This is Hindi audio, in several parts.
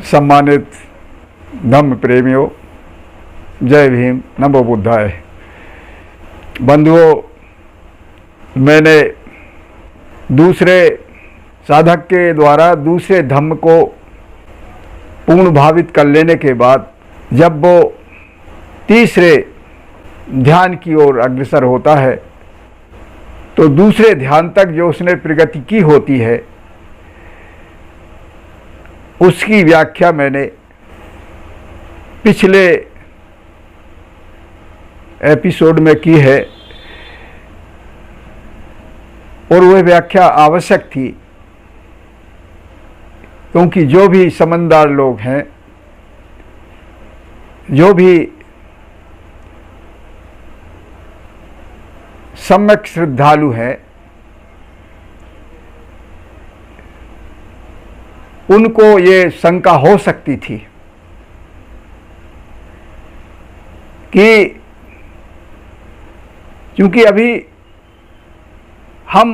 सम्मानित धम्म प्रेमियों, जय भीम, नमो बुद्धाय। बंधुओं, मैंने दूसरे साधक के द्वारा दूसरे धम्म को पूर्ण भावित कर लेने के बाद जब वो तीसरे ध्यान की ओर अग्रसर होता है तो दूसरे ध्यान तक जो उसने प्रगति की होती है उसकी व्याख्या मैंने पिछले एपिसोड में की है और वह व्याख्या आवश्यक थी, क्योंकि जो भी समझदार लोग हैं, जो भी सम्यक श्रद्धालु हैं, उनको ये शंका हो सकती थी कि क्योंकि अभी हम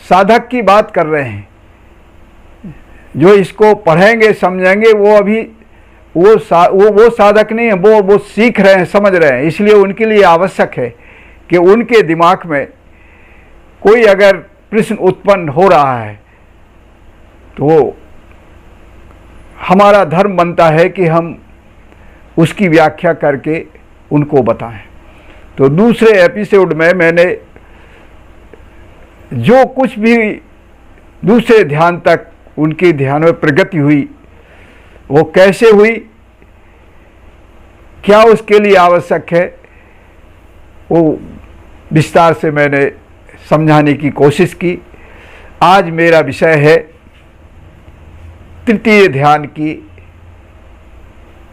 साधक की बात कर रहे हैं, जो इसको पढ़ेंगे समझेंगे वो अभी वो साधक नहीं है, वो सीख रहे हैं, समझ रहे हैं। इसलिए उनके लिए आवश्यक है कि उनके दिमाग में कोई अगर प्रश्न उत्पन्न हो रहा है तो हमारा धर्म बनता है कि हम उसकी व्याख्या करके उनको बताएं। तो दूसरे एपिसोड में मैंने जो कुछ भी दूसरे ध्यान तक उनकी ध्यान में प्रगति हुई वो कैसे हुई, क्या उसके लिए आवश्यक है, वो विस्तार से मैंने समझाने की कोशिश की। आज मेरा विषय है तृतीय ध्यान की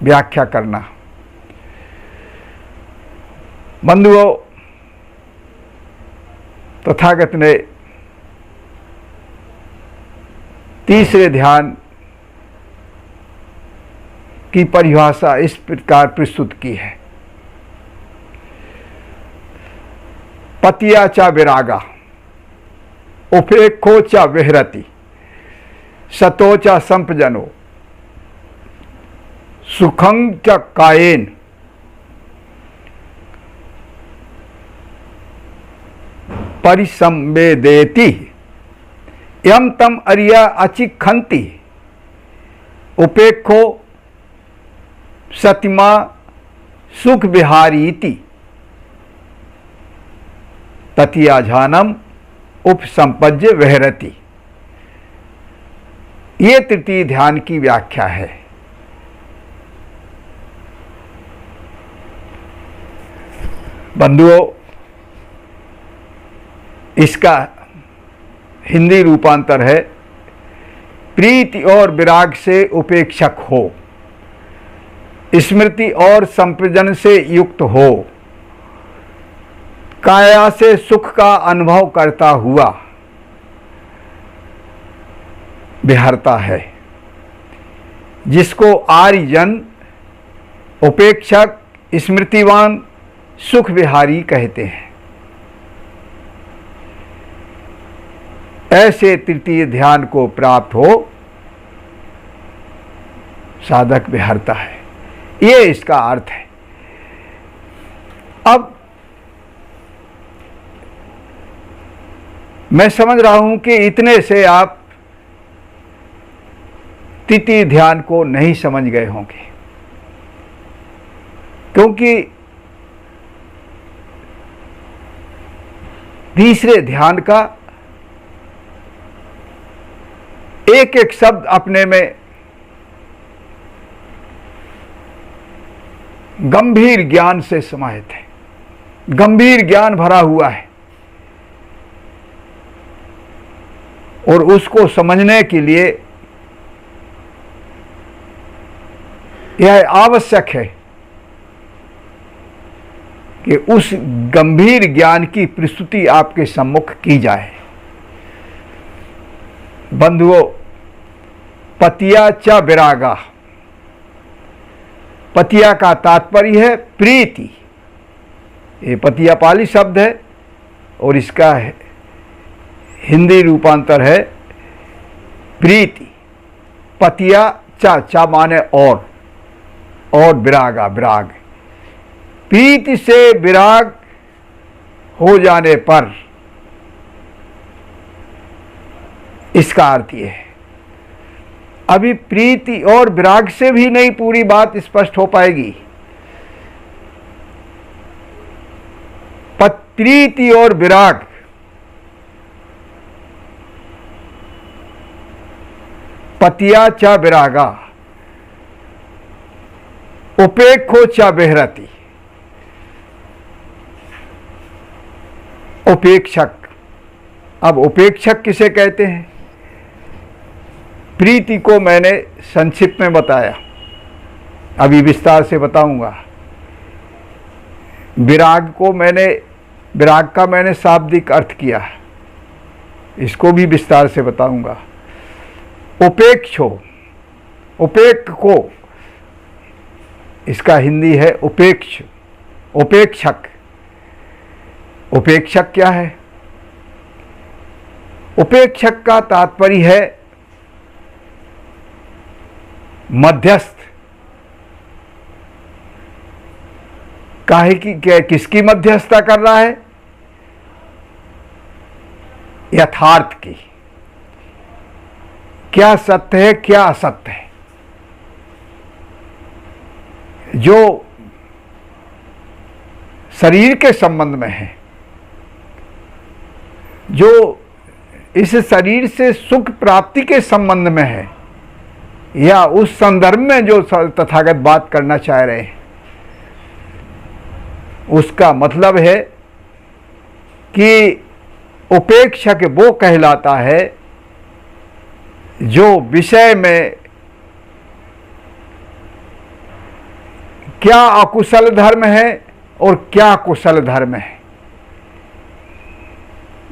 व्याख्या करना। बंधुओं, तथागत ने तीसरे ध्यान की परिभाषा इस प्रकार प्रस्तुत की है। पतिया च विरागा, उपेक्षो च विहरति, सतो च संपजनो, सुखं च कायेन, परिसंवेदेति, यम तम अरिया अचिखंति, उपेक्षो सतिमा सुख विहारीति, ततियाझानम उपसंपज्य विहरति। ये तृतीय ध्यान की व्याख्या है। बंधुओं, इसका हिंदी रूपांतर है प्रीति और विराग से उपेक्षक हो, स्मृति और संप्रजन से युक्त हो, काया से सुख का अनुभव करता हुआ विहरता है, जिसको आर्यजन उपेक्षक, स्मृतिवान, सुख विहारी कहते हैं। ऐसे तृतीय ध्यान को प्राप्त हो साधक विहरता है, ये इसका अर्थ है। अब मैं समझ रहा हूं कि इतने से आप तृतीय ध्यान को नहीं समझ गए होंगे, क्योंकि तीसरे ध्यान का एक एक शब्द अपने में गंभीर ज्ञान से समाहित है, गंभीर ज्ञान भरा हुआ है, और उसको समझने के लिए यह आवश्यक है कि उस गंभीर ज्ञान की प्रस्तुति आपके सम्मुख की जाए। बंधुओं, पतिया च विरागा, पतिया का तात्पर्य है प्रीति। ये पतिया पाली शब्द है और इसका हिंदी रूपांतर है प्रीति। पतिया चा, चा माने और विरागा, विराग। प्रीति से विराग हो जाने पर इसका अर्थ यह है। अभी प्रीति और विराग से भी नहीं पूरी बात स्पष्ट हो पाएगी। प्रीति और विराग, पतिया चा विरागा, उपेक्षो चा विहरति। उपेक्षक, अब उपेक्षक किसे कहते हैं? प्रीति को मैंने संक्षिप्त में बताया, अभी विस्तार से बताऊंगा। विराग को विराग का मैंने शाब्दिक अर्थ किया, इसको भी विस्तार से बताऊंगा। उपेक्षो, उपेक्ष को, इसका हिंदी है उपेक्ष, उपेक्षक। उपेक्षक क्या है? उपेक्षक का तात्पर्य है मध्यस्थ। काहे की, किसकी मध्यस्थता कर रहा है? यथार्थ की। क्या सत्य है, क्या असत्य है, जो शरीर के संबंध में है, जो इस शरीर से सुख प्राप्ति के संबंध में है, या उस संदर्भ में जो तथागत बात करना चाह रहे हैं, उसका मतलब है कि उपेक्षक वो कहलाता है जो विषय में क्या अकुशल धर्म है और क्या कुशल धर्म है,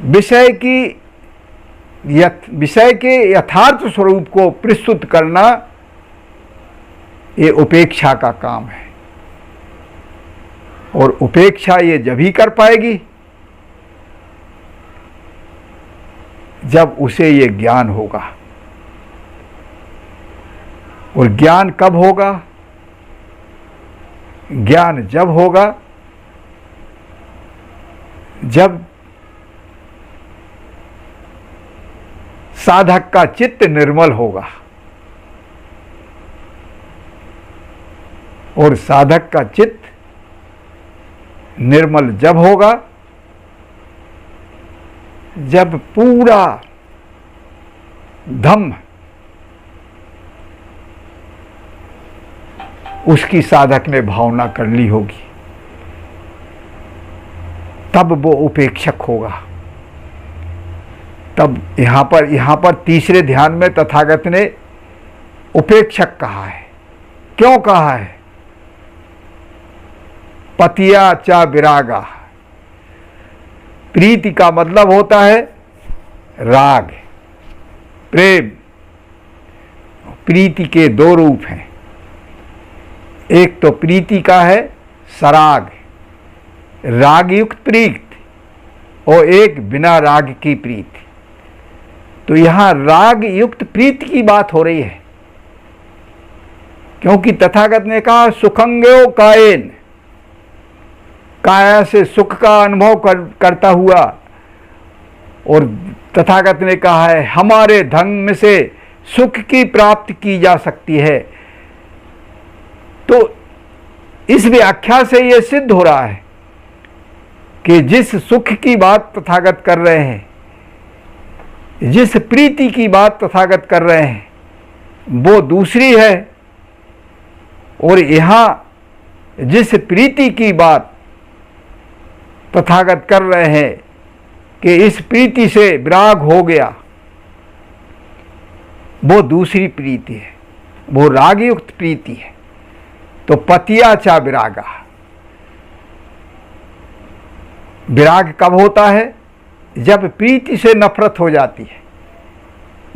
विषय के यथार्थ स्वरूप को प्रस्तुत करना, ये उपेक्षा का काम है। और उपेक्षा ये जब ही कर पाएगी जब उसे ये ज्ञान होगा। और ज्ञान कब होगा? ज्ञान जब होगा जब साधक का चित्त निर्मल होगा। और साधक का चित्त निर्मल जब होगा जब पूरा धम्म उसकी साधक ने भावना कर ली होगी, तब वो उपेक्षक होगा। तब यहां पर तीसरे ध्यान में तथागत ने उपेक्षक कहा है। क्यों कहा है? पतिया चा विरागा। प्रीति का मतलब होता है राग, प्रेम। प्रीति के दो रूप हैं, एक तो प्रीति का है सराग, राग युक्त प्रीति, और एक बिना राग की प्रीति। तो यहां राग युक्त प्रीति की बात हो रही है, क्योंकि तथागत ने कहा सुखंगो कायेन, काया से सुख का अनुभव करता हुआ। और तथागत ने कहा है हमारे धर्म से सुख की प्राप्ति की जा सकती है। तो इस व्याख्या से यह सिद्ध हो रहा है कि जिस सुख की बात तथागत कर रहे हैं, जिस प्रीति की बात तथागत कर रहे हैं, वो दूसरी है। और यहां जिस प्रीति की बात तथागत कर रहे हैं कि इस प्रीति से विराग हो गया, वो दूसरी प्रीति है, वो राग युक्त प्रीति है। तो पतिया चा विरागा। विराग कब होता है? जब प्रीति से नफरत हो जाती है,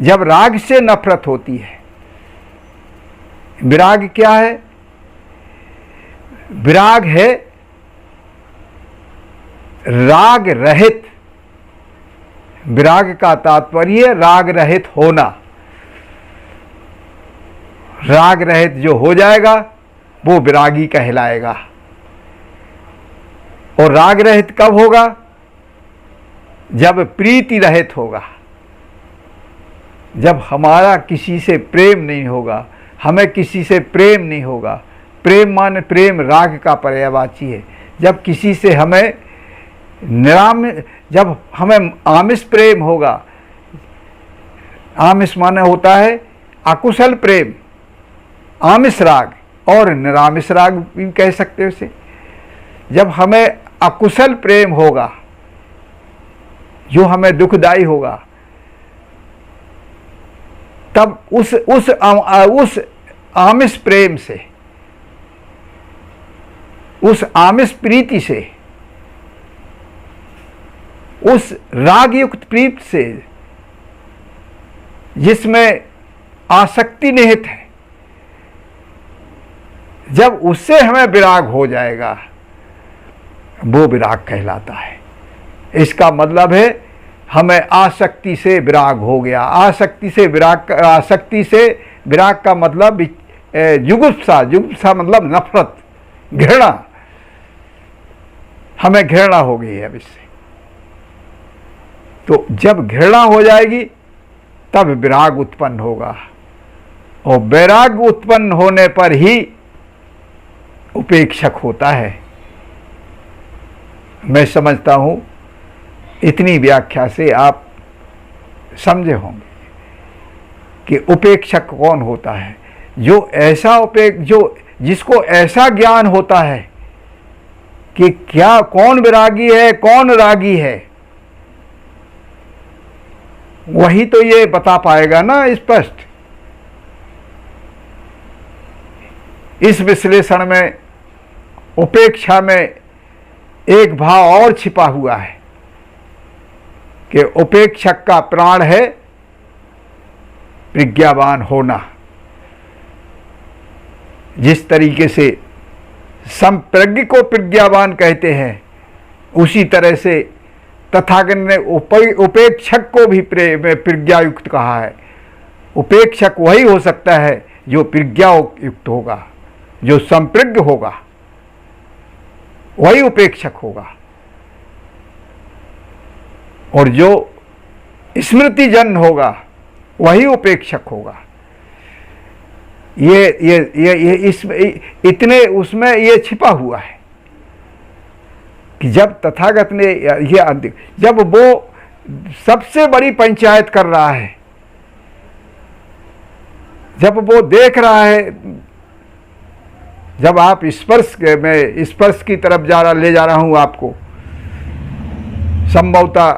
जब राग से नफरत होती है। विराग क्या है? विराग है राग रहित, विराग का तात्पर्य राग रहित होना। राग रहित जो हो जाएगा वो विरागी कहलाएगा। और राग रहित कब होगा? जब प्रीति रहित होगा, जब हमारा किसी से प्रेम नहीं होगा, हमें किसी से प्रेम नहीं होगा। प्रेम मान प्रेम राग का पर्यायवाची है। जब किसी से हमें जब हमें आमिष प्रेम होगा, आमिष माने होता है अकुशल प्रेम, आमिष राग, और निरामिष राग भी कह सकते हो उसे। जब हमें अकुशल प्रेम होगा जो हमें दुखदाई होगा, तब उस आमिष प्रेम से, उस आमिष प्रीति से, उस राग युक्त प्रीति से जिसमें आसक्ति निहित है, जब उससे हमें विराग हो जाएगा वो विराग कहलाता है। इसका मतलब है हमें आसक्ति से विराग हो गया। आसक्ति से विराग का मतलब जुगुप्सा। जुगुप्सा मतलब नफरत, घृणा। हमें घृणा हो गई है अब इससे। तो जब घृणा हो जाएगी तब विराग उत्पन्न होगा, और वैराग उत्पन्न होने पर ही उपेक्षक होता है। मैं समझता हूं इतनी व्याख्या से आप समझे होंगे कि उपेक्षक कौन होता है। जो जिसको ऐसा ज्ञान होता है कि क्या कौन विरागी है कौन रागी है, वही तो ये बता पाएगा ना स्पष्ट। इस विश्लेषण में उपेक्षा में एक भाव और छिपा हुआ है कि उपेक्षक का प्राण है प्रज्ञावान होना। जिस तरीके से संप्रज्ञ को प्रज्ञावान कहते हैं, उसी तरह से तथागत ने उपेक्षक को भी प्रज्ञायुक्त कहा है। उपेक्षक वही हो सकता है जो प्रज्ञायुक्त होगा, जो संप्रज्ञ होगा, वही उपेक्षक होगा। और जो स्मृतिजन्य होगा वही उपेक्षक होगा। ये इसमें इतने उसमें ये छिपा हुआ है कि जब तथागत ने जब वो सबसे बड़ी पंचायत कर रहा है, जब वो देख रहा है, जब आप मैं स्पर्श की तरफ ले जा रहा हूं आपको, संभवतः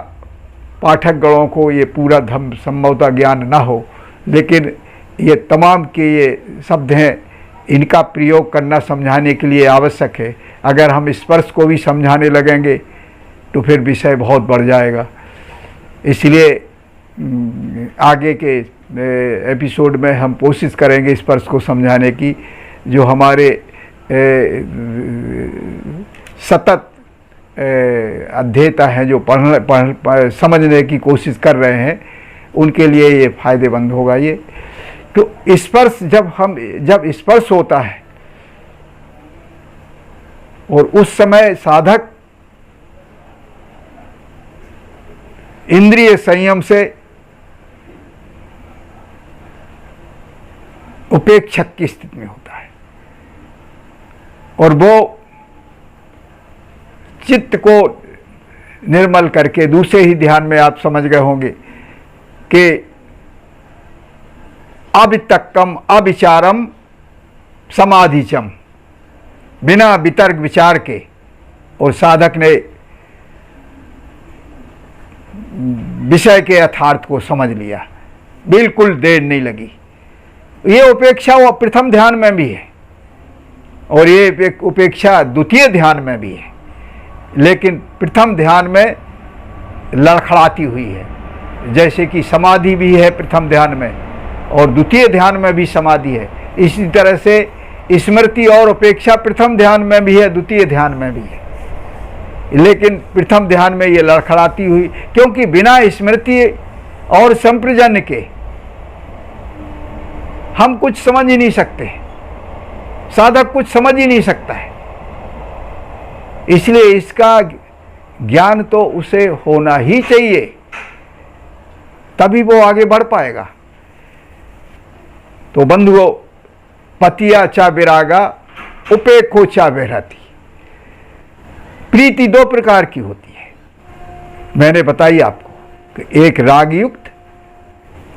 पाठक गणों को ये पूरा संभवतः ज्ञान ना हो, लेकिन ये तमाम के ये शब्द हैं, इनका प्रयोग करना समझाने के लिए आवश्यक है। अगर हम स्पर्श को भी समझाने लगेंगे तो फिर विषय बहुत बढ़ जाएगा। इसलिए आगे के एपिसोड में हम कोशिश करेंगे स्पर्श को समझाने की। जो हमारे सतत अध्येता हैं, जो समझने की कोशिश कर रहे हैं, उनके लिए ये फायदेमंद होगा। ये तो स्पर्श जब स्पर्श होता है और उस समय साधक इंद्रिय संयम से उपेक्षक की स्थिति में होता है, और वो चित्त को निर्मल करके दूसरे ही ध्यान में, आप समझ गए होंगे कि अवितक्कम अविचारम समाधिचम, बिना वितर्क विचार के, और साधक ने विषय के यथार्थ को समझ लिया, बिल्कुल देर नहीं लगी। ये उपेक्षा वो प्रथम ध्यान में भी है और ये उपेक्षा द्वितीय ध्यान में भी है, लेकिन प्रथम ध्यान में लड़खड़ाती हुई है। जैसे कि समाधि भी है प्रथम ध्यान में और द्वितीय ध्यान में भी समाधि है, इसी तरह से स्मृति और उपेक्षा प्रथम ध्यान में भी है, द्वितीय ध्यान में भी है। लेकिन प्रथम ध्यान में ये लड़खड़ाती हुई, क्योंकि बिना स्मृति और संप्रजन के हम कुछ समझ ही नहीं सकते, साधक कुछ समझ ही नहीं सकता है। इसलिए इसका ज्ञान तो उसे होना ही चाहिए, तभी वो आगे बढ़ पाएगा। तो बंधुओं, पतिया चा विरागा उपेक्षो चा विरहति। प्रीति दो प्रकार की होती है, मैंने बताई आपको कि एक राग युक्त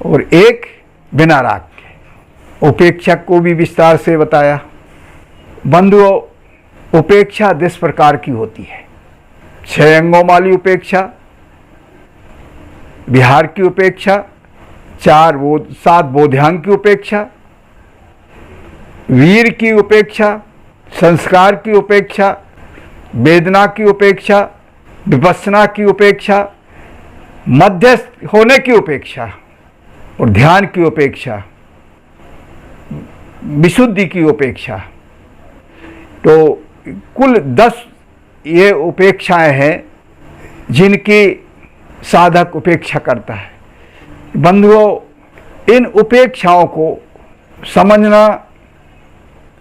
और एक बिना राग के। उपेक्षा को भी विस्तार से बताया। बंधुओं, उपेक्षा 10 प्रकार की होती है। 6 अंगों वाली उपेक्षा, विहार की उपेक्षा, 7 बोधांग की उपेक्षा, वीर की उपेक्षा, संस्कार की उपेक्षा, वेदना की उपेक्षा, विपස්සना की उपेक्षा, मध्यस्थ होने की उपेक्षा और ध्यान की उपेक्षा, विशुद्धि की उपेक्षा। तो कुल 10 ये उपेक्षाएं हैं जिनकी साधक उपेक्षा करता है। बंधुओं, इन उपेक्षाओं को समझना,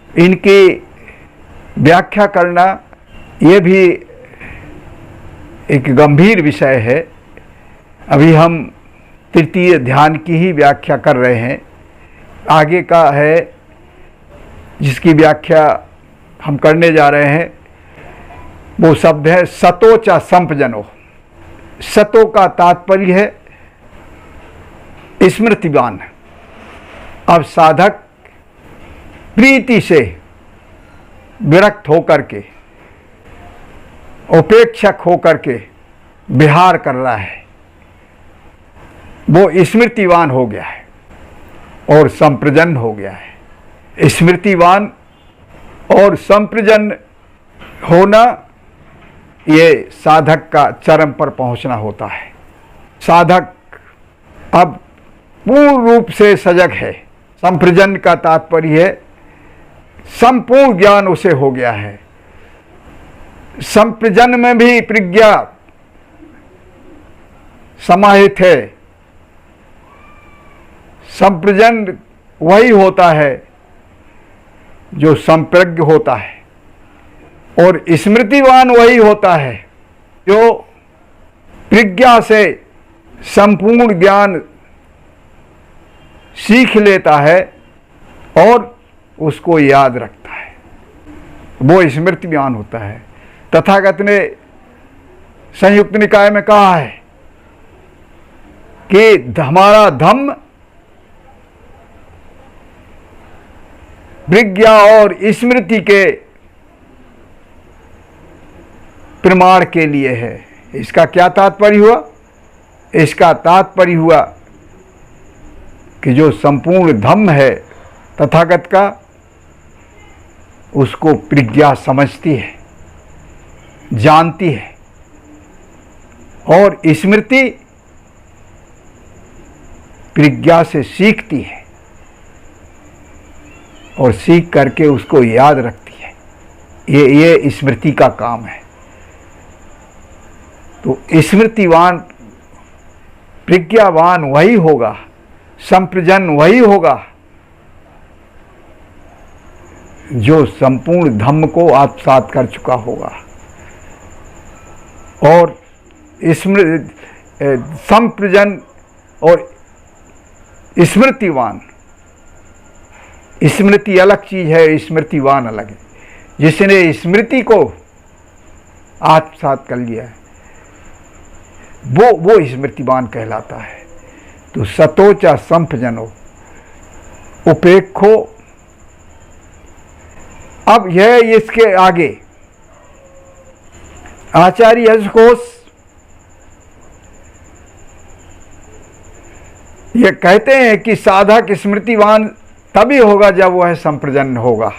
इनकी व्याख्या करना, ये भी एक गंभीर विषय है। अभी हम तृतीय ध्यान की ही व्याख्या कर रहे हैं। आगे का है जिसकी व्याख्या हम करने जा रहे हैं, वो शब्द है सतो च संपजनो। सतो का तात्पर्य है स्मृतिवान। अब साधक प्रीति से विरक्त होकर के, उपेक्षक होकर के विहार कर रहा है, वो स्मृतिवान हो गया है और संप्रजन हो गया है। स्मृतिवान और संप्रजन होना, ये साधक का चरम पर पहुंचना होता है। साधक अब पूर्ण रूप से सजग है। संप्रजन का तात्पर्य है संपूर्ण ज्ञान उसे हो गया है। संप्रजन में भी प्रज्ञा समाहित है। संप्रजन वही होता है जो संप्रज्ञ होता है, और स्मृतिवान वही होता है जो प्रज्ञा से संपूर्ण ज्ञान सीख लेता है और उसको याद रखता है। वो स्मृतिवान होता है। तथागत ने संयुक्त निकाय में कहा है कि हमारा धम्म प्रज्ञा और स्मृति के प्रमाण के लिए है। इसका क्या तात्पर्य हुआ? इसका तात्पर्य हुआ कि जो संपूर्ण धम्म है तथागत का, उसको प्रज्ञा समझती है, जानती है, और स्मृति प्रज्ञा से सीखती है और सीख करके उसको याद रखती है। ये स्मृति का काम है। तो स्मृतिवान, प्रज्ञावान वही होगा, संप्रजन वही होगा जो संपूर्ण धम्म को आत्मसात कर चुका होगा। और संप्रजन और स्मृतिवान, स्मृति अलग चीज है, स्मृतिवान अलग है। जिसने स्मृति को आत्मसात कर लिया है वो स्मृतिवान कहलाता है। तो सतोचा संपजनो उपेक्षो। अब यह इसके आगे आचार्य हर्षघोष ये कहते हैं कि साधक स्मृतिवान तभी होगा जब वह संप्रजन होगा।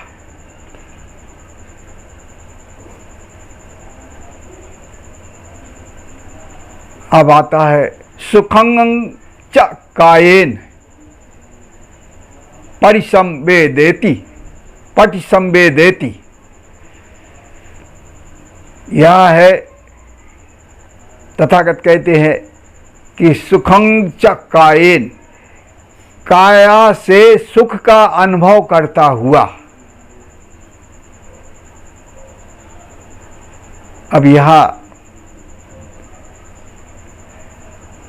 अब आता है सुखंग च कायेन परिसंवेदेति पटिसंवेदेति। यह है तथागत कहते हैं कि सुखं च कायेन, काया से सुख का अनुभव करता हुआ। अब यहां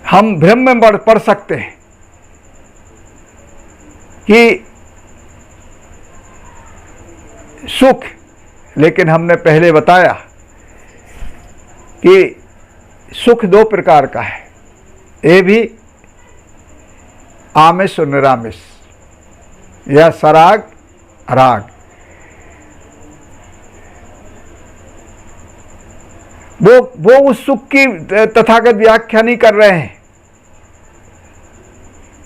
हम भ्रम में पड़ सकते हैं कि सुख, लेकिन हमने पहले बताया कि सुख दो प्रकार का है, ये भी आमिष और निरामिष, या सराग राग। वो उस सुख की तथागत व्याख्या नहीं कर रहे हैं,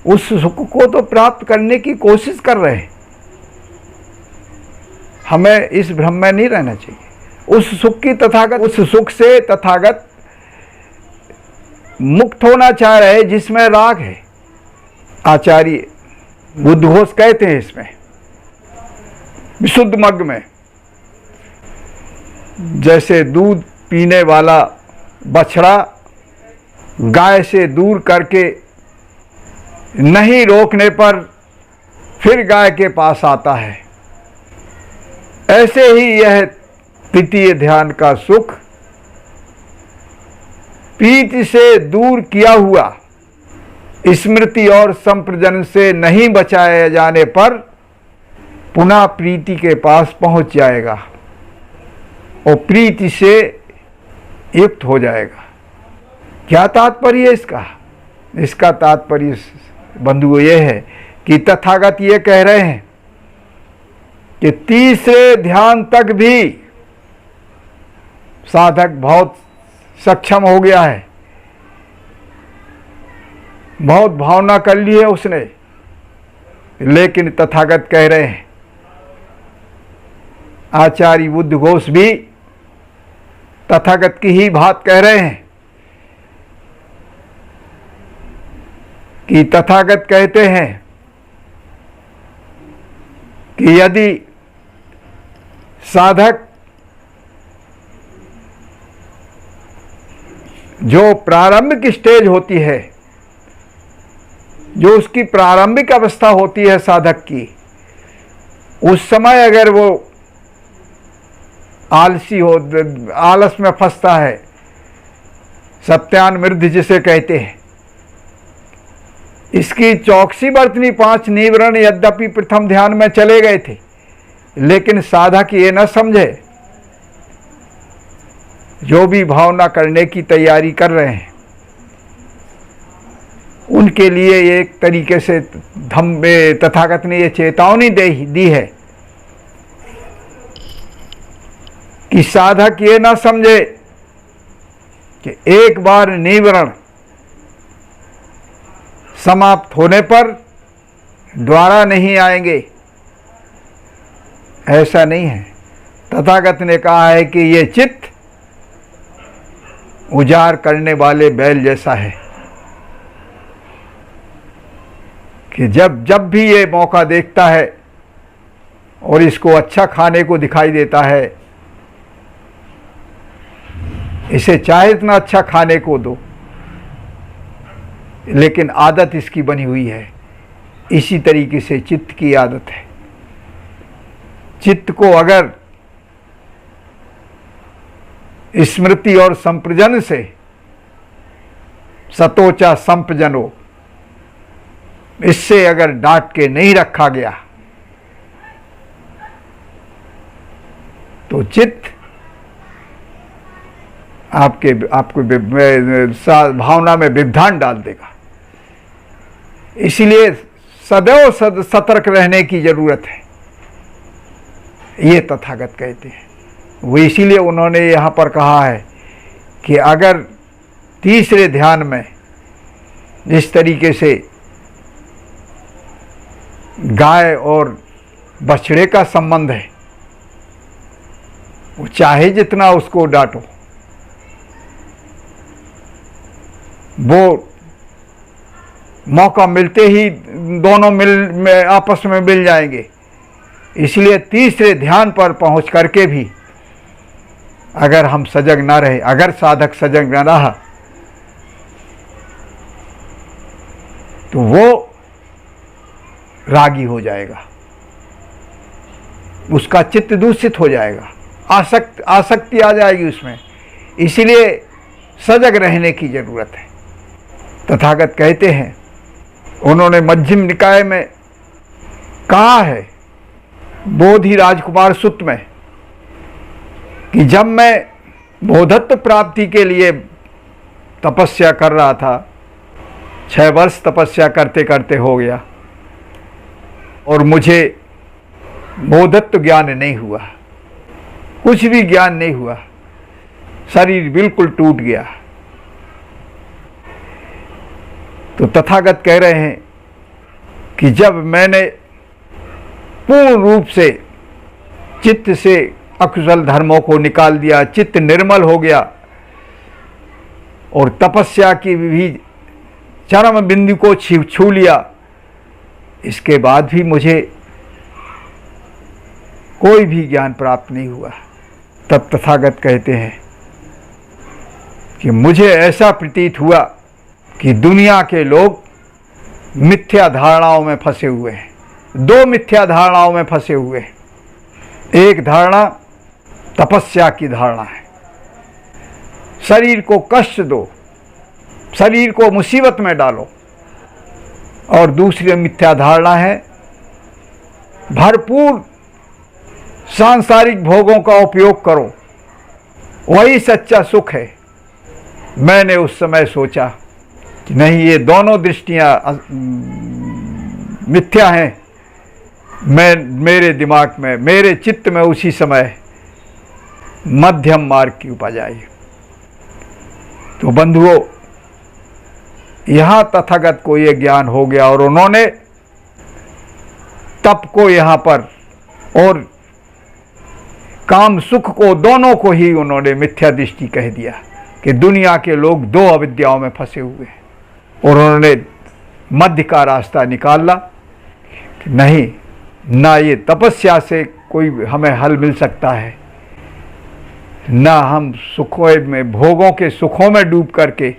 उस सुख को तो प्राप्त करने की कोशिश कर रहे हैं। हमें इस भ्रम में नहीं रहना चाहिए। उस सुख की तथागत, उस सुख से तथागत मुक्त होना चाह रहे हैं जिसमें राग है। आचार्य बुद्धघोष कहते हैं इसमें विशुद्ध मग्ग में, जैसे दूध पीने वाला बछड़ा गाय से दूर करके नहीं रोकने पर फिर गाय के पास आता है, ऐसे ही यह तृतीय ध्यान का सुख प्रीति से दूर किया हुआ स्मृति और संप्रजन से नहीं बचाए जाने पर पुनः प्रीति के पास पहुंच जाएगा और प्रीति से युक्त हो जाएगा। क्या तात्पर्य है इसका? इसका तात्पर्य बंधुओं ये है कि तथागत ये कह रहे हैं कि तीसरे ध्यान तक भी साधक बहुत सक्षम हो गया है, बहुत भावना कर ली है उसने, लेकिन तथागत कह रहे हैं, आचार्य बुद्धघोष भी तथागत की ही बात कह रहे हैं कि तथागत कहते हैं कि यदि साधक जो प्रारंभिक स्टेज होती है, जो उसकी प्रारंभिक अवस्था होती है साधक की, उस समय अगर वो आलसी हो, आलस में फंसता है, सत्यान मृद्धि जिसे कहते हैं, इसकी चौकसी बरतनी 5 निवरण यद्यपि प्रथम ध्यान में चले गए थे, लेकिन साधक ये न समझे, जो भी भावना करने की तैयारी कर रहे हैं उनके लिए एक तरीके से तथागत ने ये चेतावनी दी है कि साधक ये ना समझे कि एक बार निवरण समाप्त होने पर द्वारा नहीं आएंगे। ऐसा नहीं है। तथागत ने कहा है कि ये चित्त उजाड़ करने वाले बैल जैसा है कि जब जब भी ये मौका देखता है और इसको अच्छा खाने को दिखाई देता है, इसे चाहे इतना अच्छा खाने को दो, लेकिन आदत इसकी बनी हुई है। इसी तरीके से चित्त की आदत है। चित्त को अगर स्मृति और संप्रजन से सतोचा संप्रजनो, इससे अगर डांट के नहीं रखा गया तो चित्त आपको भावना में व्यवधान डाल देगा। इसलिए सदैव सतर्क रहने की जरूरत है, ये तथागत कहते हैं। वो इसीलिए उन्होंने यहाँ पर कहा है कि अगर तीसरे ध्यान में जिस तरीके से गाय और बछड़े का संबंध है, वो चाहे जितना उसको डांटो, वो मौका मिलते ही दोनों आपस में मिल जाएंगे। इसलिए तीसरे ध्यान पर पहुंच करके भी अगर हम सजग ना रहे, अगर साधक सजग न रहा तो वो रागी हो जाएगा, उसका चित्त दूषित हो जाएगा, आसक्ति आ जाएगी उसमें। इसीलिए सजग रहने की जरूरत है। तथागत कहते हैं, उन्होंने मध्यम निकाय में कहा है बोधि राजकुमार सूत में कि जब मैं बोधत्व प्राप्ति के लिए तपस्या कर रहा था, 6 वर्ष तपस्या करते करते हो गया और मुझे बोधत्व ज्ञान नहीं हुआ, कुछ भी ज्ञान नहीं हुआ, शरीर बिल्कुल टूट गया। तो तथागत कह रहे हैं कि जब मैंने पूर्ण रूप से चित्त से अकुशल धर्मों को निकाल दिया, चित्त निर्मल हो गया और तपस्या की भी चरम बिंदु को छू लिया, इसके बाद भी मुझे कोई भी ज्ञान प्राप्त नहीं हुआ। तब तथागत कहते हैं कि मुझे ऐसा प्रतीत हुआ कि दुनिया के लोग मिथ्या धारणाओं में फंसे हुए हैं। 2 मिथ्या धारणाओं में फंसे हुए हैं। एक धारणा तपस्या की धारणा है, शरीर को कष्ट दो, शरीर को मुसीबत में डालो, और दूसरी मिथ्या धारणा है भरपूर सांसारिक भोगों का उपयोग करो, वही सच्चा सुख है। मैंने उस समय सोचा कि नहीं, ये दोनों दृष्टियां मिथ्या हैं। मेरे दिमाग में, मेरे चित्त में उसी समय मध्यम मार्ग की उपज आई। तो बंधुओं, यहाँ तथागत को ये ज्ञान हो गया और उन्होंने तप को यहाँ पर और काम सुख को, दोनों को ही उन्होंने मिथ्या दृष्टि कह दिया कि दुनिया के लोग 2 अविद्याओं में फंसे हुए हैं। और उन्होंने मध्य का रास्ता निकाला कि नहीं, ना ये तपस्या से कोई हमें हल मिल सकता है, ना हम सुखों में, भोगों के सुखों में डूब करके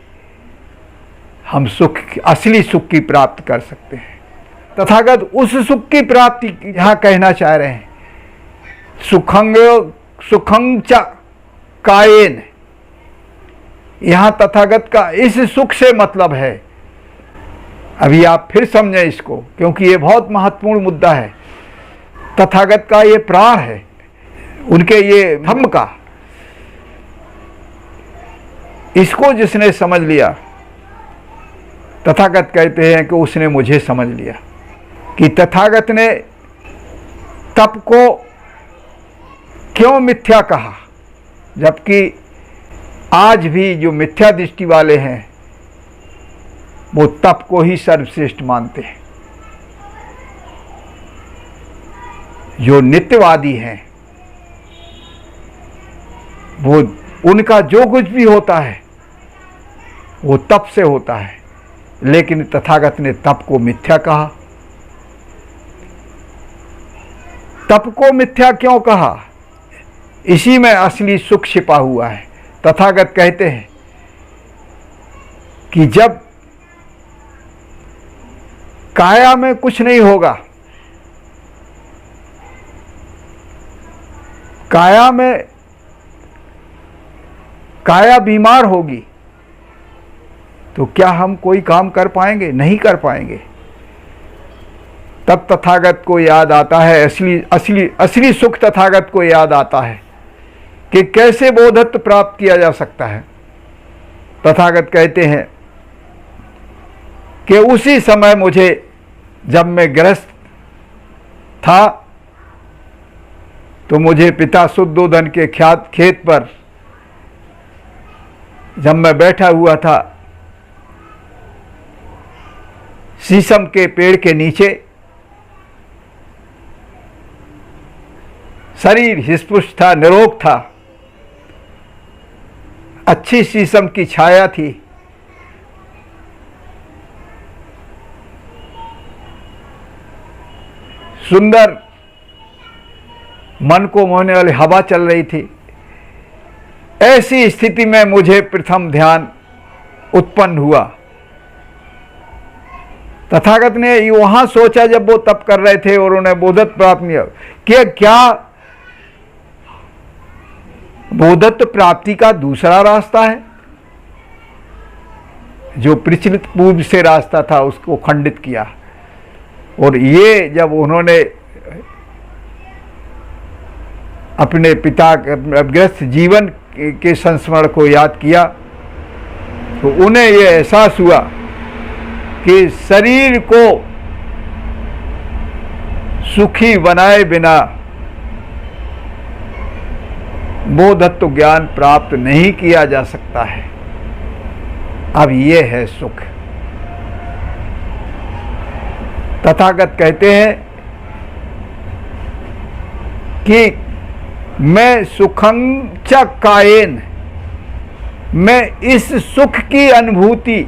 हम सुख, असली सुख की प्राप्त कर सकते हैं। तथागत उस सुख की प्राप्ति यहाँ कहना चाह रहे हैं, सुखं च कायेन। यहाँ तथागत का इस सुख से मतलब है, अभी आप फिर समझें इसको, क्योंकि ये बहुत महत्वपूर्ण मुद्दा है। तथागत का ये प्राण है, उनके ये धम्म का, इसको जिसने समझ लिया, तथागत कहते हैं कि उसने मुझे समझ लिया कि तथागत ने तप को क्यों मिथ्या कहा, जबकि आज भी जो मिथ्या दृष्टि वाले हैं वो तप को ही सर्वश्रेष्ठ मानते हैं। जो नित्यवादी हैं वो, उनका जो कुछ भी होता है वो तप से होता है, लेकिन तथागत ने तप को मिथ्या कहा। तप को मिथ्या क्यों कहा? इसी में असली सुख छिपा हुआ है। तथागत कहते हैं कि जब काया में कुछ नहीं होगा, काया बीमार होगी, तो क्या हम कोई काम कर पाएंगे? नहीं कर पाएंगे। तब तथागत को याद आता है, असली सुख तथागत को याद आता है कि कैसे बोधत्व प्राप्त किया जा सकता है। तथागत कहते हैं कि उसी समय मुझे, जब मैं गृहस्थ था, तो मुझे पिता शुद्धोधन के खेत पर जब मैं बैठा हुआ था शीशम के पेड़ के नीचे, शरीर हिस्पुष्ट था, निरोग था, अच्छी शीशम की छाया थी। सुंदर मन को मोहने वाली हवा चल रही थी। ऐसी स्थिति में मुझे प्रथम ध्यान उत्पन्न हुआ। तथागत ने वहां सोचा जब वो तप कर रहे थे और उन्हें बोधत्व प्राप्त नहीं कि क्या बोधत्व प्राप्ति का दूसरा रास्ता है? जो प्रचलित पूर्व से रास्ता था उसको खंडित किया। और ये जब उन्होंने अपने पिता के गृहस्थ जीवन के संस्मरण को याद किया तो उन्हें ये एहसास हुआ कि शरीर को सुखी बनाए बिना बोधत्व ज्ञान प्राप्त नहीं किया जा सकता है। अब ये है सुख। तथागत कहते हैं कि मैं सुखं च कायेन, मैं इस सुख की अनुभूति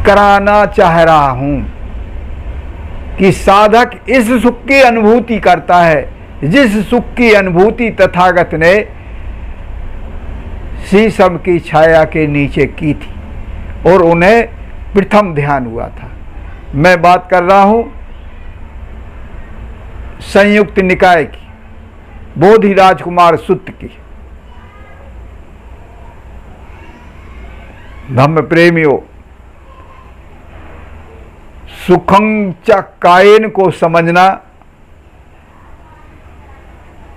कराना चाह रहा हूं कि साधक इस सुख की अनुभूति करता है जिस सुख की अनुभूति तथागत ने शीशम की छाया के नीचे की थी और उन्हें प्रथम ध्यान हुआ था। मैं बात कर रहा हूं संयुक्त निकाय की, बोधि राजकुमार सुत्त की। धम्म प्रेमियों, सुखं च कायेन को समझना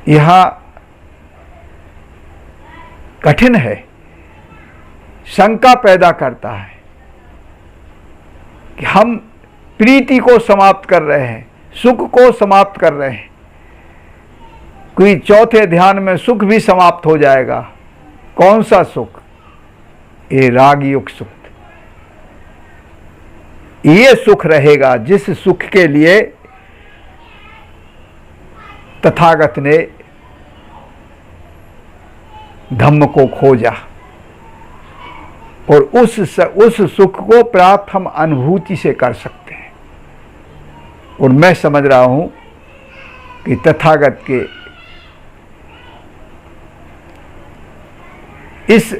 यहां कठिन है, शंका पैदा करता है कि हम प्रीति को समाप्त कर रहे हैं, सुख को समाप्त कर रहे हैं। कोई चौथे ध्यान में सुख भी समाप्त हो जाएगा। कौन सा सुख? ये राग युक्त सुख। ये सुख रहेगा जिस सुख के लिए तथागत ने धम्म को खोजा और उस सुख को प्राप्त हम अनुभूति से कर सकते हैं। और मैं समझ रहा हूं कि तथागत के इस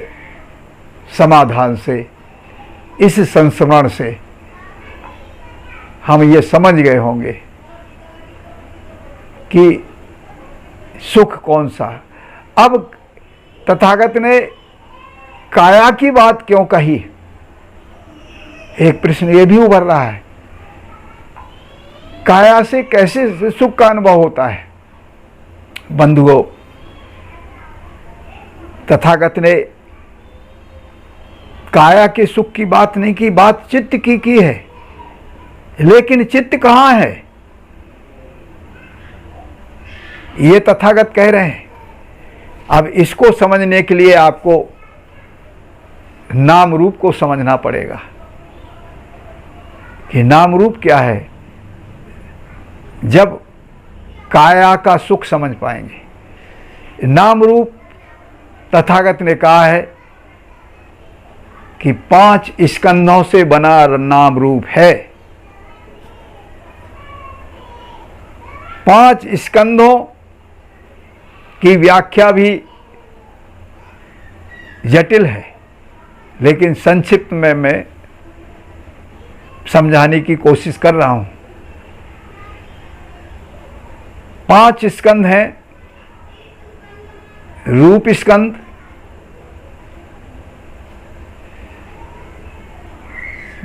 समाधान से, इस संस्मरण से हम ये समझ गए होंगे कि सुख कौन सा। अब तथागत ने काया की बात क्यों कही? एक प्रश्न ये भी उभर रहा है, काया से कैसे सुख का अनुभव होता है? बंधुओं, तथागत ने काया के सुख की बात नहीं की, बात चित्त की है। लेकिन चित्त कहाँ है? ये तथागत कह रहे हैं। अब इसको समझने के लिए आपको नाम रूप को समझना पड़ेगा कि नाम रूप क्या है। जब काया का सुख समझ पाएंगे। नाम रूप तथागत ने कहा है कि 5 स्कंधों से बना नाम रूप है। 5 स्कंधों की व्याख्या भी जटिल है, लेकिन संक्षिप्त में मैं समझाने की कोशिश कर रहा हूं। 5 स्कंध हैं। रूप स्कंध,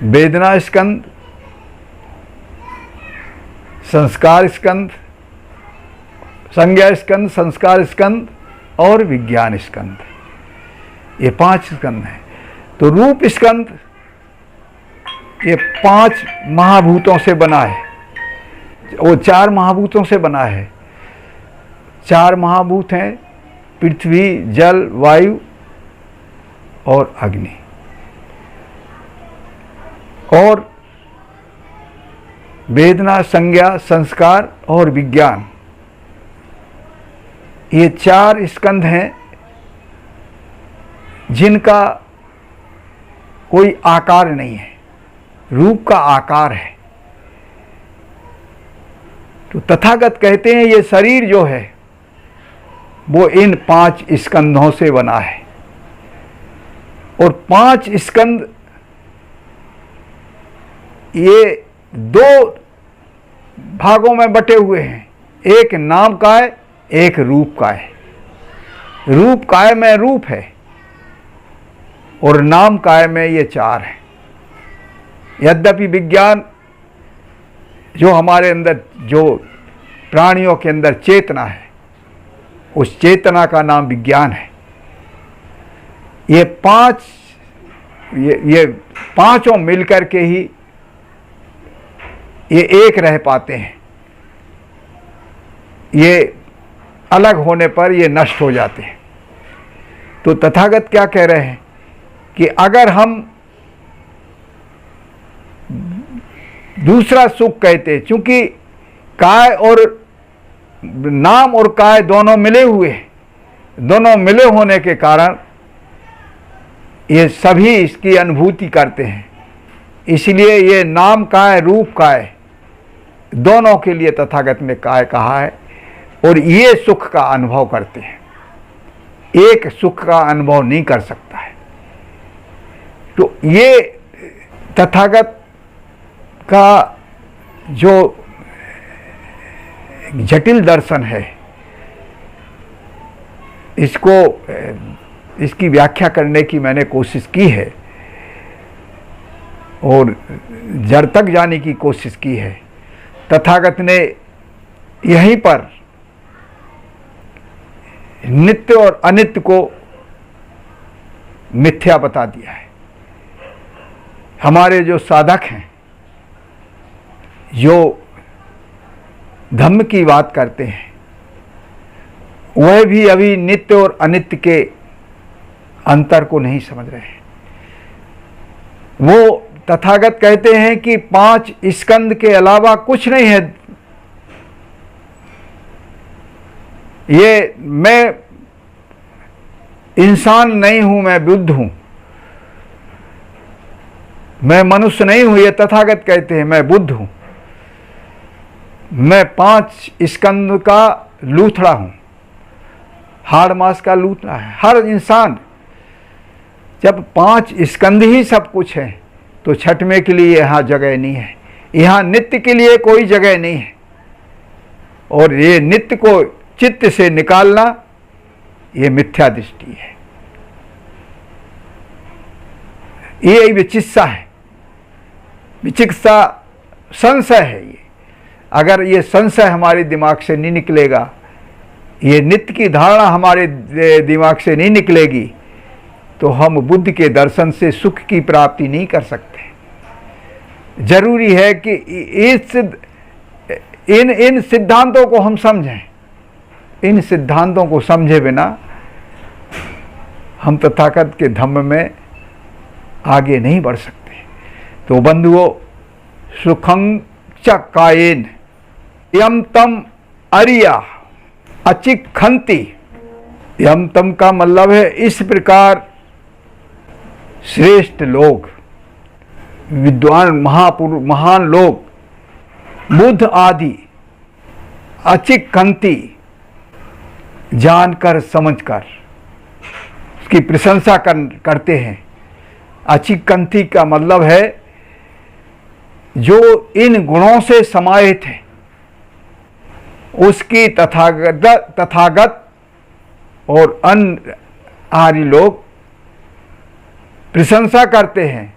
वेदना स्कंध, संस्कार स्कंध, संज्ञा स्कंध, संस्कार स्कंध और विज्ञान स्कंध। ये 5 स्कंध हैं। तो रूप स्कंध ये 5 महाभूतों से बना है। वो 4 महाभूतों से बना है। 4 महाभूत हैं, पृथ्वी, जल, वायु और अग्नि। और वेदना, संज्ञा, संस्कार और विज्ञान, ये 4 स्कंध हैं जिनका कोई आकार नहीं है, रूप का आकार है। तो तथागत कहते हैं ये शरीर जो है वो इन 5 स्कंधों से बना है। और 5 स्कंद ये 2 भागों में बटे हुए हैं, एक नाम का है, एक रूप का है। रूप काय में रूप है और नाम काय में ये 4 है। यद्यपि विज्ञान जो हमारे अंदर, जो प्राणियों के अंदर चेतना है, उस चेतना का नाम विज्ञान है। ये पांचों मिलकर के ही ये एक रह पाते हैं। ये अलग होने पर ये नष्ट हो जाते हैं। तो तथागत क्या कह रहे हैं कि अगर हम दूसरा सुख कहते, चूंकि काय और नाम और काय दोनों मिले हुए हैं, दोनों मिले होने के कारण ये सभी इसकी अनुभूति करते हैं। इसलिए ये नाम काय रूप काय दोनों के लिए तथागत ने काय कहा है और ये सुख का अनुभव करते हैं। एक सुख का अनुभव नहीं कर सकता है। तो ये तथागत का जो जटिल दर्शन है, इसकी व्याख्या करने की मैंने कोशिश की है और जड़ तक जाने की कोशिश की है। तथागत ने यहीं पर नित्य और अनित्य को मिथ्या बता दिया है। हमारे जो साधक हैं, जो धम्म की बात करते हैं, वह भी अभी नित्य और अनित्य के अंतर को नहीं समझ रहे हैं। वो तथागत कहते हैं कि 5 स्कंद के अलावा कुछ नहीं है। ये मैं इंसान नहीं हूं, मैं बुद्ध हूं, मैं मनुष्य नहीं हूं, ये तथागत कहते हैं। मैं बुद्ध हूं, मैं 5 स्कंद का लूथड़ा हूं, हाड़ मास का लूथड़ा है हर इंसान। जब 5 स्कंद ही सब कुछ है तो छठवें के लिए यहाँ जगह नहीं है, यहाँ नित्य के लिए कोई जगह नहीं है। और ये नित्य को चित्त से निकालना ये मिथ्या दृष्टि है, ये विचिकित्सा है। विचिकित्सा संशय है। ये अगर ये संशय हमारे दिमाग से नहीं निकलेगा, ये नित्य की धारणा हमारे दिमाग से नहीं निकलेगी, तो हम बुद्ध के दर्शन से सुख की प्राप्ति नहीं कर सकते। जरूरी है कि इन सिद्धांतों को हम समझें। इन सिद्धांतों को समझे बिना हम तथागत के धम्म में आगे नहीं बढ़ सकते। तो बंधुओं, सुखं च कायेन यम तम अरिया अचिखंति। यम तम का मतलब है इस प्रकार श्रेष्ठ लोग, विद्वान महापुरुष, महान लोग, बुद्ध आदि अचिखंति, जानकर समझकर उसकी प्रशंसा करते हैं। अचिखंति का मतलब है जो इन गुणों से समाहित है, उसकी तथागत और अन्य आर्य लोग प्रशंसा करते हैं।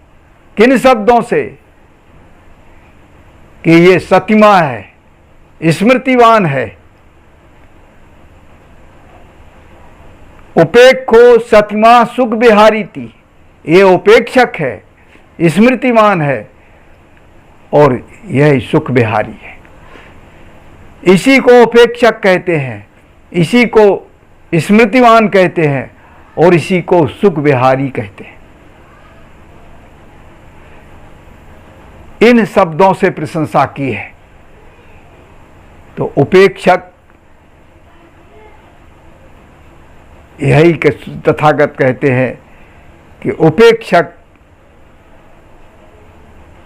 किन शब्दों से? कि ये सतिमा है, स्मृतिवान है, उपेक्षो सतिमा सुख बिहारी थी। ये उपेक्षक है, स्मृतिमान है और यह सुख बिहारी है। इसी को उपेक्षक कहते हैं, इसी को स्मृतिवान कहते हैं और इसी को सुख बिहारी कहते हैं। इन शब्दों से प्रशंसा की है। तो उपेक्षक यही तथागत कहते हैं कि उपेक्षक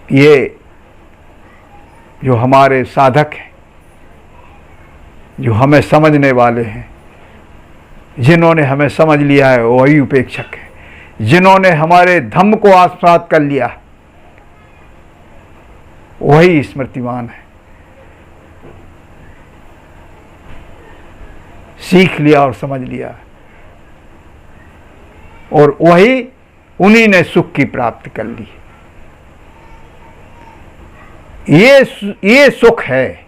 ये जो हमारे साधक हैं, जो हमें समझने वाले हैं, जिन्होंने हमें समझ लिया है, वही उपेक्षक है। जिन्होंने हमारे धम्म को आत्मसात कर लिया, वही स्मृतिमान है। सीख लिया और समझ लिया, और वही उन्हीं ने सुख की प्राप्ति कर ली। ये सुख है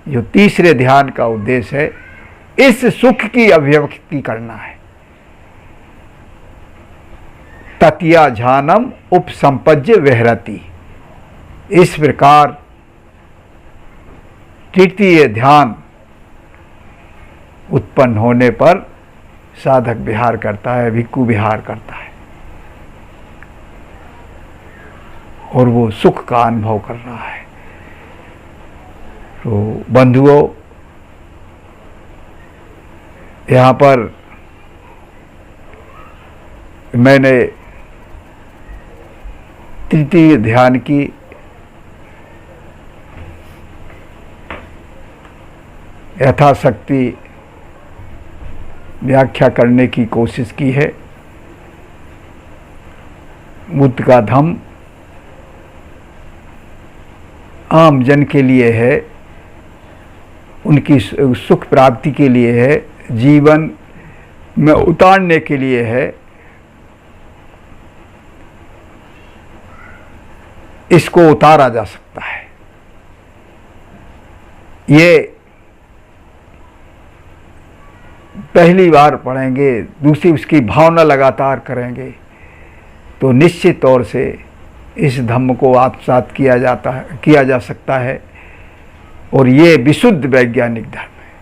जो तीसरे ध्यान का उद्देश्य है। इस सुख की अभिव्यक्ति करना है। ततिया झानम उपसंपज्य विहरति। इस प्रकार तृतीय ध्यान उत्पन्न होने पर साधक विहार करता है, भिक्खु विहार करता है, और वो सुख का अनुभव कर रहा है। तो बंधुओं, यहाँ पर मैंने तृतीय ध्यान की यथाशक्ति व्याख्या करने की कोशिश की है। बुद्ध का धम्म आम जन के लिए है, उनकी सुख प्राप्ति के लिए है, जीवन में उतारने के लिए है। इसको उतारा जा सकता है। ये पहली बार पढ़ेंगे, दूसरी उसकी भावना लगातार करेंगे तो निश्चित तौर से इस धम्म को आत्मसात किया जा सकता है। और ये विशुद्ध वैज्ञानिक धर्म है,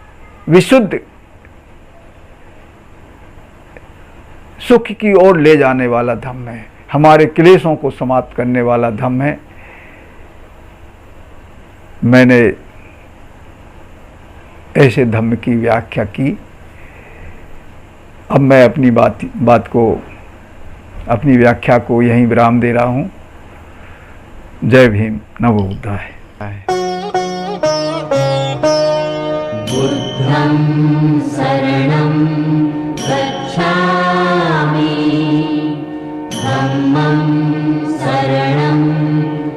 विशुद्ध सुख की ओर ले जाने वाला धम्म है, हमारे क्लेशों को समाप्त करने वाला धम्म है। मैंने ऐसे धम्म की व्याख्या की। अब मैं अपनी अपनी व्याख्या को यहीं विराम दे रहा हूँ। जय भीम, नमो बुद्धाय। बुद्धं शरणं गच्छामि, धम्मं शरणं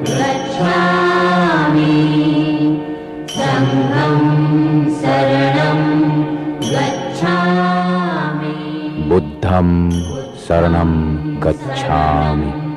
गच्छामि, संघं शरणं गच्छामि। बुद्धं शरणं गच्छामि।